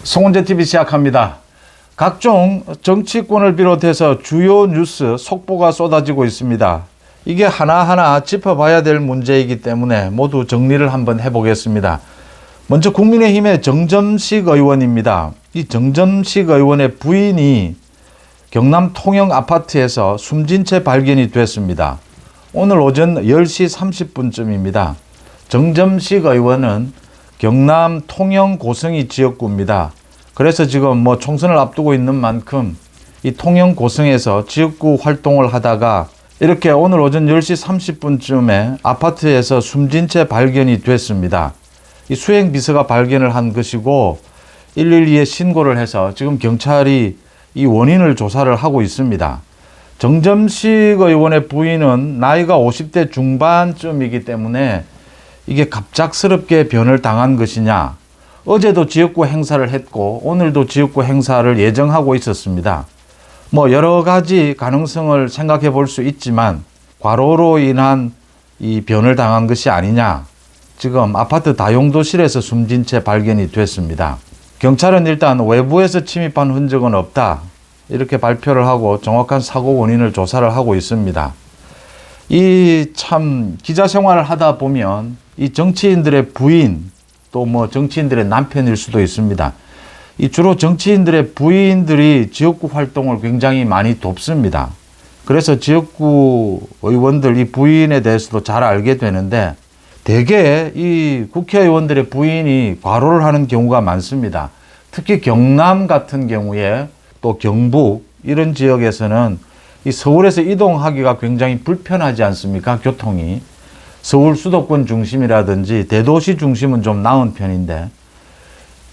송은재TV 시작합니다. 각종 정치권을 비롯해서 주요 뉴스 속보가 쏟아지고 있습니다. 이게 하나하나 짚어봐야 될 문제이기 때문에 모두 정리를 한번 해보겠습니다. 먼저 국민의힘의 정점식 의원입니다. 이 정점식 의원의 부인이 경남 통영 아파트에서 숨진 채 발견이 됐습니다. 오늘 오전 10시 30분쯤입니다. 정점식 의원은 경남 통영 고성이 지역구입니다. 그래서 지금 총선을 앞두고 있는 만큼 이 통영 고성에서 지역구 활동을 하다가 이렇게 오늘 오전 10시 30분쯤에 아파트에서 숨진 채 발견이 됐습니다. 이 수행비서가 발견을 한 것이고 112에 신고를 해서 지금 경찰이 이 원인을 조사를 하고 있습니다. 정점식 의원의 부인은 나이가 50대 중반쯤이기 때문에 이게 갑작스럽게 변을 당한 것이냐, 어제도 지역구 행사를 했고 오늘도 지역구 행사를 예정하고 있었습니다. 여러 가지 가능성을 생각해 볼 수 있지만 과로로 인한 이 변을 당한 것이 아니냐, 지금 아파트 다용도실에서 숨진 채 발견이 됐습니다. 경찰은 일단 외부에서 침입한 흔적은 없다, 이렇게 발표를 하고 정확한 사고 원인을 조사를 하고 있습니다. 이 참 기자 생활을 하다 보면 이 정치인들의 부인 또 정치인들의 남편일 수도 있습니다. 이 주로 정치인들의 부인들이 지역구 활동을 굉장히 많이 돕습니다. 그래서 지역구 의원들 이 부인에 대해서도 잘 알게 되는데 대개 이 국회의원들의 부인이 과로를 하는 경우가 많습니다. 특히 경남 같은 경우에 또 경북 이런 지역에서는 이 서울에서 이동하기가 굉장히 불편하지 않습니까? 교통이. 서울 수도권 중심이라든지 대도시 중심은 좀 나은 편인데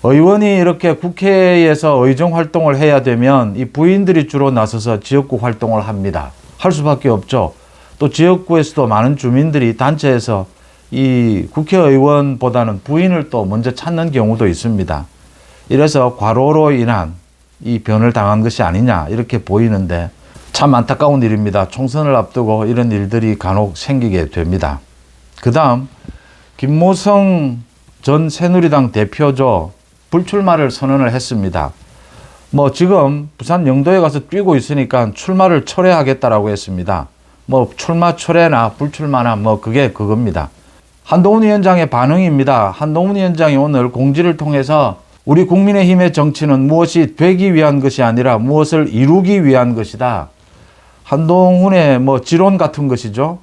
의원이 이렇게 국회에서 의정 활동을 해야 되면 이 부인들이 주로 나서서 지역구 활동을 합니다. 할 수밖에 없죠. 또 지역구에서도 많은 주민들이 단체에서 이 국회의원보다는 부인을 또 먼저 찾는 경우도 있습니다. 이래서 과로로 인한 이 변을 당한 것이 아니냐 이렇게 보이는데 참 안타까운 일입니다. 총선을 앞두고 이런 일들이 간혹 생기게 됩니다. 그 다음 김무성 전 새누리당 대표죠. 불출마를 선언을 했습니다. 지금 부산 영도에 가서 뛰고 있으니까 출마를 철회하겠다라고 했습니다. 출마 철회나 불출마나 그게 그겁니다. 한동훈 위원장의 반응입니다. 한동훈 위원장이 오늘 공지를 통해서 우리 국민의힘의 정치는 무엇이 되기 위한 것이 아니라 무엇을 이루기 위한 것이다. 한동훈의 지론 같은 것이죠.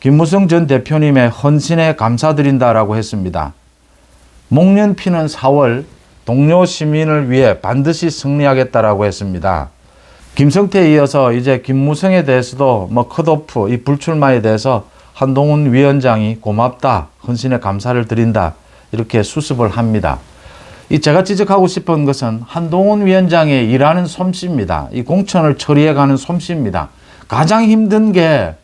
김무성 전 대표님의 헌신에 감사드린다라고 했습니다. 목련 피는 4월 동료 시민을 위해 반드시 승리하겠다라고 했습니다. 김성태에 이어서 이제 김무성에 대해서도 컷오프 이 불출마에 대해서 한동훈 위원장이 고맙다, 헌신에 감사를 드린다 이렇게 수습을 합니다. 제가 지적하고 싶은 것은 한동훈 위원장의 일하는 솜씨입니다. 이 공천을 처리해가는 솜씨입니다. 가장 힘든 게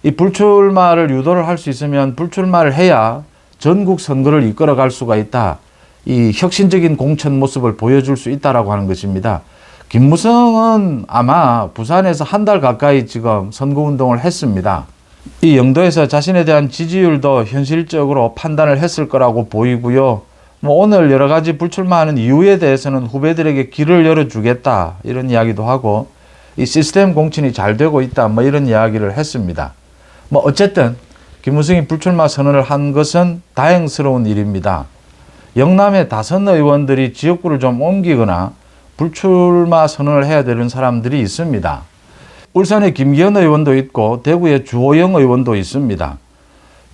이 불출마를 유도를 할 수 있으면 불출마를 해야 전국 선거를 이끌어갈 수가 있다. 이 혁신적인 공천 모습을 보여줄 수 있다라고 하는 것입니다. 김무성은 아마 부산에서 한 달 가까이 지금 선거운동을 했습니다. 이 영도에서 자신에 대한 지지율도 현실적으로 판단을 했을 거라고 보이고요. 오늘 여러 가지 불출마하는 이유에 대해서는 후배들에게 길을 열어주겠다 이런 이야기도 하고 이 시스템 공천이 잘 되고 있다 이런 이야기를 했습니다. 어쨌든 김무성이 불출마 선언을 한 것은 다행스러운 일입니다. 영남의 다선 의원들이 지역구를 좀 옮기거나 불출마 선언을 해야 되는 사람들이 있습니다. 울산의 김기현 의원도 있고 대구의 주호영 의원도 있습니다.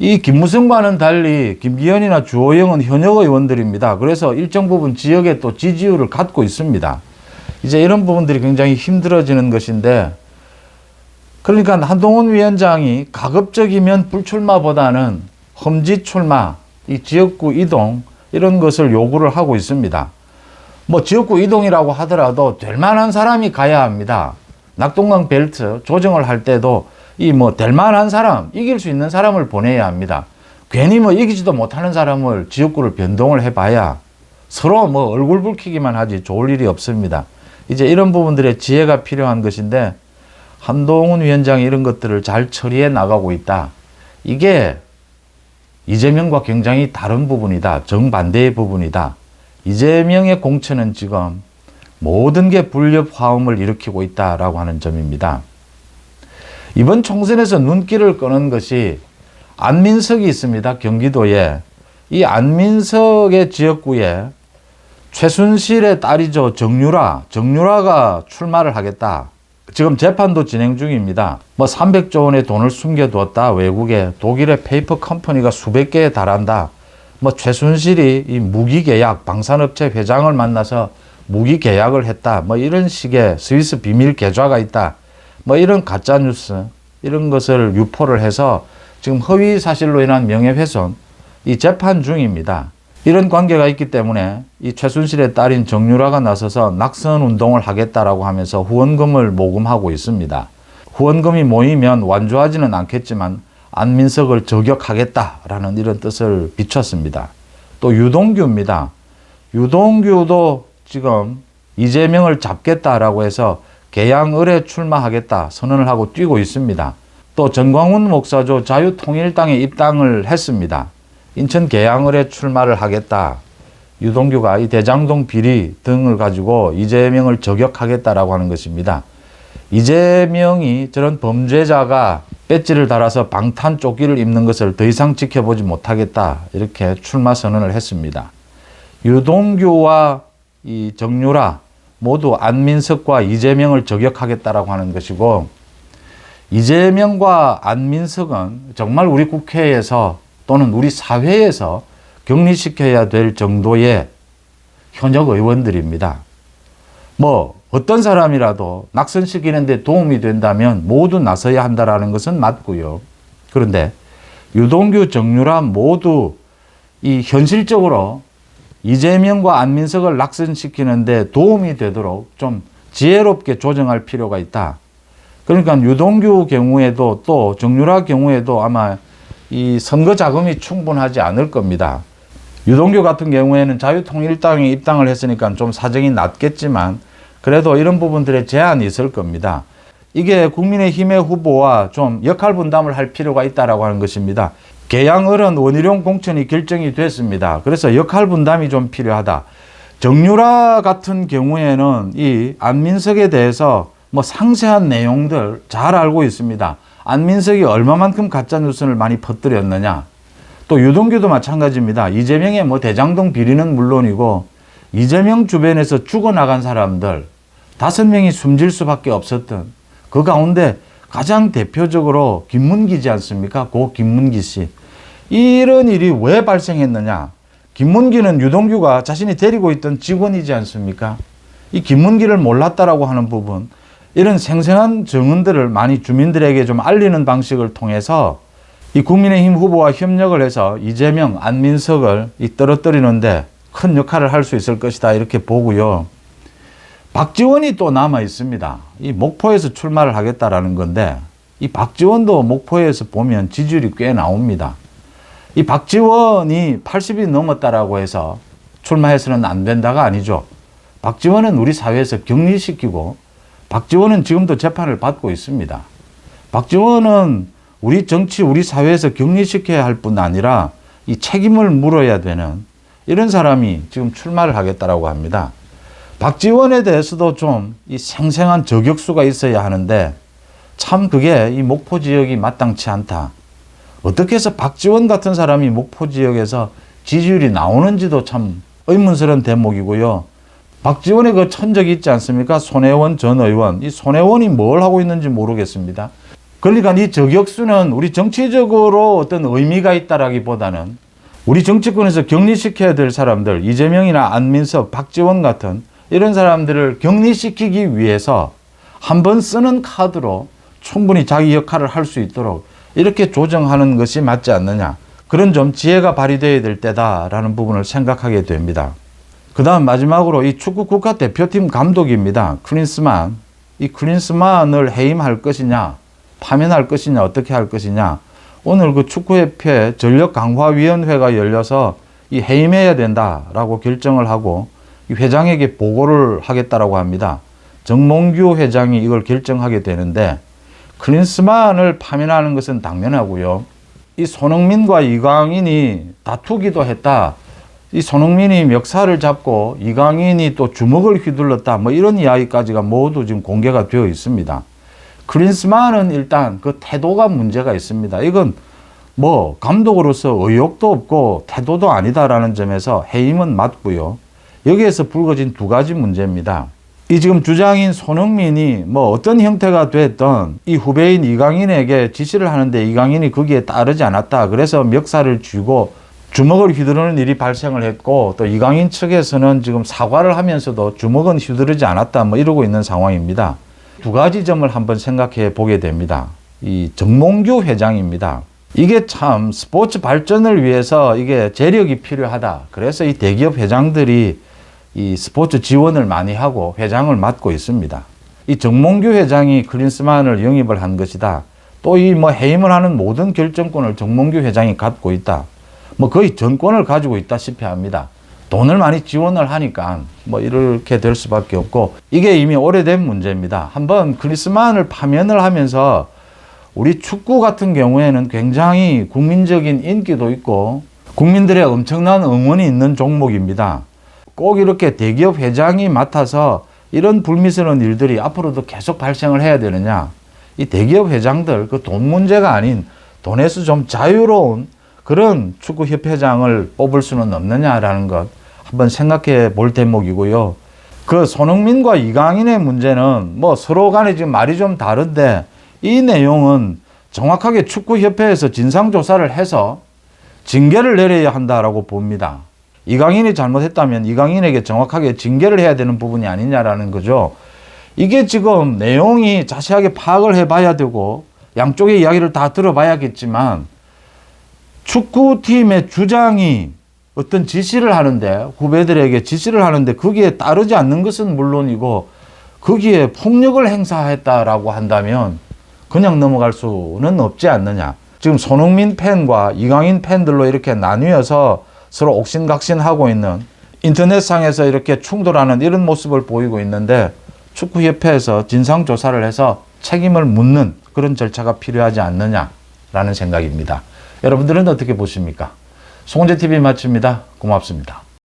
이 김무성과는 달리 김기현이나 주호영은 현역 의원들입니다. 그래서 일정 부분 지역에 또 지지율을 갖고 있습니다. 이제 이런 부분들이 굉장히 힘들어지는 것인데, 그러니까 한동훈 위원장이 가급적이면 불출마보다는 험지 출마, 이 지역구 이동 이런 것을 요구를 하고 있습니다. 지역구 이동이라고 하더라도 될 만한 사람이 가야 합니다. 낙동강 벨트 조정을 할 때도 될 만한 사람, 이길 수 있는 사람을 보내야 합니다. 괜히 이기지도 못하는 사람을 지역구를 변동을 해봐야 서로 얼굴 붉히기만 하지 좋을 일이 없습니다. 이제 이런 부분들의 지혜가 필요한 것인데 한동훈 위원장이 이런 것들을 잘 처리해 나가고 있다. 이게 이재명과 굉장히 다른 부분이다. 정반대의 부분이다. 이재명의 공천은 지금 모든 게 불협 화음을 일으키고 있다라고 하는 점입니다. 이번 총선에서 눈길을 끄는 것이 안민석이 있습니다. 경기도에. 이 안민석의 지역구에 최순실의 딸이죠. 정유라가 출마를 하겠다. 지금 재판도 진행 중입니다. 300조 원의 돈을 숨겨두었다. 외국에 독일의 페이퍼 컴퍼니가 수백 개에 달한다. 최순실이 이 무기 계약, 방산업체 회장을 만나서 무기 계약을 했다. 이런 식의 스위스 비밀 계좌가 있다. 이런 가짜 뉴스, 이런 것을 유포를 해서 지금 허위 사실로 인한 명예훼손, 이 재판 중입니다. 이런 관계가 있기 때문에 이 최순실의 딸인 정유라가 나서서 낙선 운동을 하겠다라고 하면서 후원금을 모금하고 있습니다. 후원금이 모이면 완주하지는 않겠지만 안민석을 저격하겠다라는 이런 뜻을 비췄습니다. 또 유동규입니다. 유동규도 지금 이재명을 잡겠다라고 해서 계양을에 출마하겠다 선언을 하고 뛰고 있습니다. 또 정광훈 목사도 자유통일당에 입당을 했습니다. 인천 계양을에 출마를 하겠다. 유동규가 이 대장동 비리 등을 가지고 이재명을 저격하겠다라고 하는 것입니다. 이재명이 저런 범죄자가 배지를 달아서 방탄조끼를 입는 것을 더 이상 지켜보지 못하겠다. 이렇게 출마 선언을 했습니다. 유동규와 이 정유라 모두 안민석과 이재명을 저격하겠다라고 하는 것이고, 이재명과 안민석은 정말 우리 국회에서 또는 우리 사회에서 격리시켜야 될 정도의 현역 의원들입니다. 어떤 사람이라도 낙선시키는 데 도움이 된다면 모두 나서야 한다라는 것은 맞고요. 그런데 유동규, 정유라 모두 이 현실적으로 이재명과 안민석을 낙선시키는 데 도움이 되도록 좀 지혜롭게 조정할 필요가 있다. 그러니까 유동규 경우에도 또 정유라 경우에도 아마 이 선거 자금이 충분하지 않을 겁니다. 유동규 같은 경우에는 자유통일당에 입당을 했으니까 좀 사정이 낮겠지만 그래도 이런 부분들에 제한이 있을 겁니다. 이게 국민의힘의 후보와 좀 역할 분담을 할 필요가 있다라고 하는 것입니다. 계양을은 원희룡 공천이 결정이 됐습니다. 그래서 역할 분담이 좀 필요하다. 정유라 같은 경우에는 이 안민석에 대해서 상세한 내용들 잘 알고 있습니다. 안민석이 얼마만큼 가짜뉴스를 많이 퍼뜨렸느냐. 또 유동규도 마찬가지입니다. 이재명의 대장동 비리는 물론이고 이재명 주변에서 죽어나간 사람들 5명이 숨질 수밖에 없었던 그 가운데 가장 대표적으로 김문기지 않습니까? 고 김문기 씨. 이런 일이 왜 발생했느냐. 김문기는 유동규가 자신이 데리고 있던 직원이지 않습니까? 이 김문기를 몰랐다라고 하는 부분, 이런 생생한 증언들을 많이 주민들에게 좀 알리는 방식을 통해서 이 국민의힘 후보와 협력을 해서 이재명, 안민석을 떨어뜨리는데 큰 역할을 할 수 있을 것이다 이렇게 보고요. 박지원이 또 남아 있습니다. 이 목포에서 출마를 하겠다라는 건데 이 박지원도 목포에서 보면 지지율이 꽤 나옵니다. 이 박지원이 80이 넘었다라고 해서 출마해서는 안 된다가 아니죠. 박지원은 우리 사회에서 격리시키고 박지원은 지금도 재판을 받고 있습니다. 박지원은 우리 정치, 우리 사회에서 격리시켜야 할 뿐 아니라 이 책임을 물어야 되는 이런 사람이 지금 출마를 하겠다라고 합니다. 박지원에 대해서도 좀 이 생생한 저격수가 있어야 하는데 참 그게 이 목포 지역이 마땅치 않다. 어떻게 해서 박지원 같은 사람이 목포 지역에서 지지율이 나오는지도 참 의문스러운 대목이고요. 박지원의 그 천적이 있지 않습니까? 손혜원 전 의원. 이 손혜원이 뭘 하고 있는지 모르겠습니다. 그러니까 이 저격수는 우리 정치적으로 어떤 의미가 있다라기보다는 우리 정치권에서 격리시켜야 될 사람들, 이재명이나 안민석, 박지원 같은 이런 사람들을 격리시키기 위해서 한번 쓰는 카드로 충분히 자기 역할을 할 수 있도록 이렇게 조정하는 것이 맞지 않느냐. 그런 좀 지혜가 발휘되어야 될 때다라는 부분을 생각하게 됩니다. 그 다음 마지막으로 이 축구 국가대표팀 감독입니다. 클린스만. 이 클린스만을 해임할 것이냐, 파면할 것이냐, 어떻게 할 것이냐. 오늘 그 축구협회 전력강화위원회가 열려서 이 해임해야 된다라고 결정을 하고 이 회장에게 보고를 하겠다라고 합니다. 정몽규 회장이 이걸 결정하게 되는데 클린스만을 파면하는 것은 당연하고요. 이 손흥민과 이강인이 다투기도 했다. 이 손흥민이 멱살을 잡고 이강인이 또 주먹을 휘둘렀다, 뭐 이런 이야기까지가 모두 지금 공개가 되어 있습니다. 클린스만은 일단 그 태도가 문제가 있습니다. 이건 뭐 감독으로서 의욕도 없고 태도도 아니다라는 점에서 해임은 맞고요. 여기에서 불거진 두 가지 문제입니다. 이 지금 주장인 손흥민이 뭐 어떤 형태가 됐던 이 후배인 이강인에게 지시를 하는데 이강인이 거기에 따르지 않았다. 그래서 멱살을 쥐고 주먹을 휘두르는 일이 발생을 했고, 또 이강인 측에서는 지금 사과를 하면서도 주먹은 휘두르지 않았다, 뭐 이러고 있는 상황입니다. 두 가지 점을 한번 생각해 보게 됩니다. 이 정몽규 회장입니다. 이게 참 스포츠 발전을 위해서 이게 재력이 필요하다. 그래서 이 대기업 회장들이 이 스포츠 지원을 많이 하고 회장을 맡고 있습니다. 이 정몽규 회장이 클린스만을 영입을 한 것이다. 또 이 뭐 해임을 하는 모든 결정권을 정몽규 회장이 갖고 있다. 뭐 거의 전권을 가지고 있다시피 합니다. 돈을 많이 지원을 하니까 뭐 이렇게 될 수밖에 없고, 이게 이미 오래된 문제입니다. 한번 클린스만을 파면을 하면서 우리 축구 같은 경우에는 굉장히 국민적인 인기도 있고 국민들의 엄청난 응원이 있는 종목입니다. 꼭 이렇게 대기업 회장이 맡아서 이런 불미스러운 일들이 앞으로도 계속 발생을 해야 되느냐. 이 대기업 회장들 그 돈 문제가 아닌 돈에서 좀 자유로운 그런 축구협회장을 뽑을 수는 없느냐라는 것 한번 생각해 볼 대목이고요. 그 손흥민과 이강인의 문제는 뭐 서로 간에 지금 말이 좀 다른데, 이 내용은 정확하게 축구협회에서 진상조사를 해서 징계를 내려야 한다라고 봅니다. 이강인이 잘못했다면 이강인에게 정확하게 징계를 해야 되는 부분이 아니냐라는 거죠. 이게 지금 내용이 자세하게 파악을 해봐야 되고 양쪽의 이야기를 다 들어봐야겠지만, 축구팀의 주장이 어떤 지시를 하는데, 후배들에게 지시를 하는데 거기에 따르지 않는 것은 물론이고 거기에 폭력을 행사했다라고 한다면 그냥 넘어갈 수는 없지 않느냐. 지금 손흥민 팬과 이강인 팬들로 이렇게 나뉘어서 서로 옥신각신하고 있는, 인터넷상에서 이렇게 충돌하는 이런 모습을 보이고 있는데, 축구협회에서 진상조사를 해서 책임을 묻는 그런 절차가 필요하지 않느냐라는 생각입니다. 여러분들은 어떻게 보십니까? 송재TV 마칩니다. 고맙습니다.